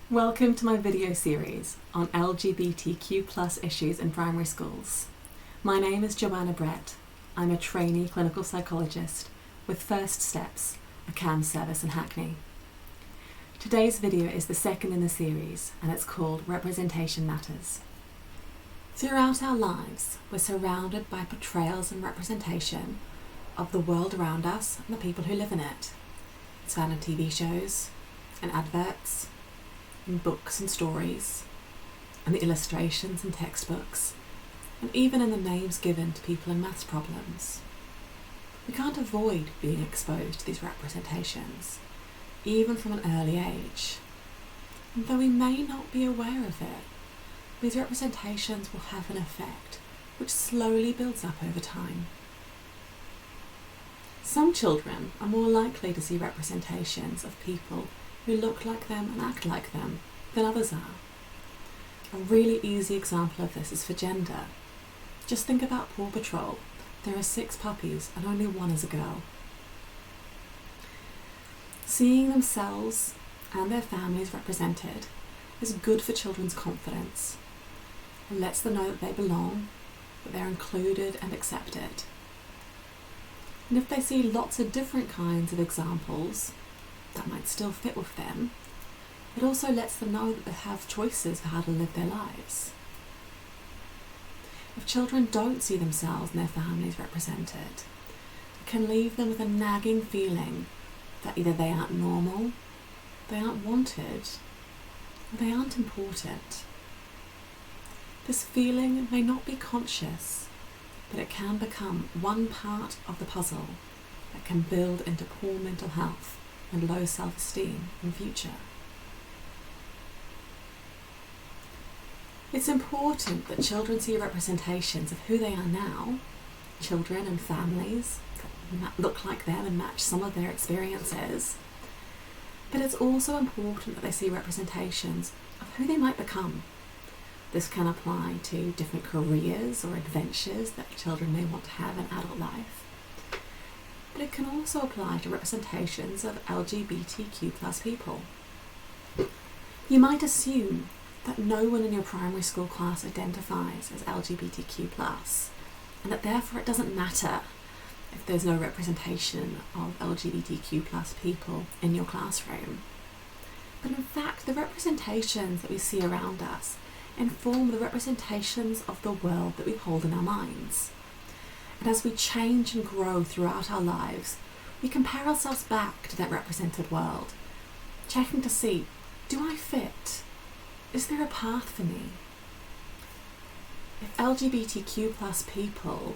Welcome to my video series on LGBTQ+ issues in primary schools. My name is Joanna Brett. I'm a trainee clinical psychologist with First Steps, a CAMHS service in Hackney. Today's video is the second in the series and it's called Representation Matters. Throughout our lives, we're surrounded by portrayals and representation of the world around us and the people who live in it. It's found in TV shows and adverts, in books and stories, and the illustrations and textbooks, and even in the names given to people in maths problems. We can't avoid being exposed to these representations, even from an early age. And though we may not be aware of it, these representations will have an effect which slowly builds up over time. Some children are more likely to see representations of people who look like them and act like them than others are. A really easy example of this is for gender. Just think about Paw Patrol. There are 6 puppies and only 1 is a girl. Seeing themselves and their families represented is good for children's confidence. It lets them know that they belong, that they're included and accepted. And if they see lots of different kinds of examples that might still fit with them, it also lets them know that they have choices for how to live their lives. If children don't see themselves and their families represented, it can leave them with a nagging feeling that either they aren't normal, they aren't wanted, or they aren't important. This feeling may not be conscious, but it can become one part of the puzzle that can build into poor mental health and low self-esteem in future. It's important that children see representations of who they are now, children and families that look like them and match some of their experiences, but it's also important that they see representations of who they might become. This can apply to different careers or adventures that children may want to have in adult life. But it can also apply to representations of LGBTQ+ people. You might assume that no one in your primary school class identifies as LGBTQ+, and that therefore it doesn't matter if there's no representation of LGBTQ+ people in your classroom. But in fact, the representations that we see around us inform the representations of the world that we hold in our minds. And as we change and grow throughout our lives, we compare ourselves back to that represented world, checking to see, do I fit? Is there a path for me? If LGBTQ+ people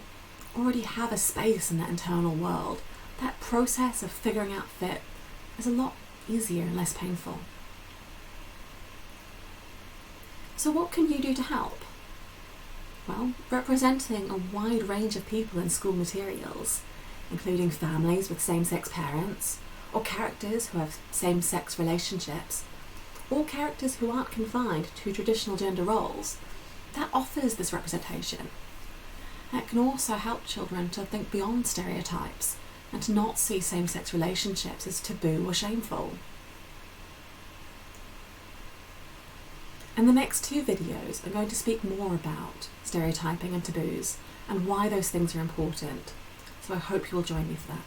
already have a space in that internal world, that process of figuring out fit is a lot easier and less painful. So what can you do to help? Well, representing a wide range of people in school materials, including families with same-sex parents, or characters who have same-sex relationships, or characters who aren't confined to traditional gender roles, that offers this representation. That can also help children to think beyond stereotypes and to not see same-sex relationships as taboo or shameful. In the next 2 videos, I'm going to speak more about stereotyping and taboos and why those things are important, so I hope you will join me for that.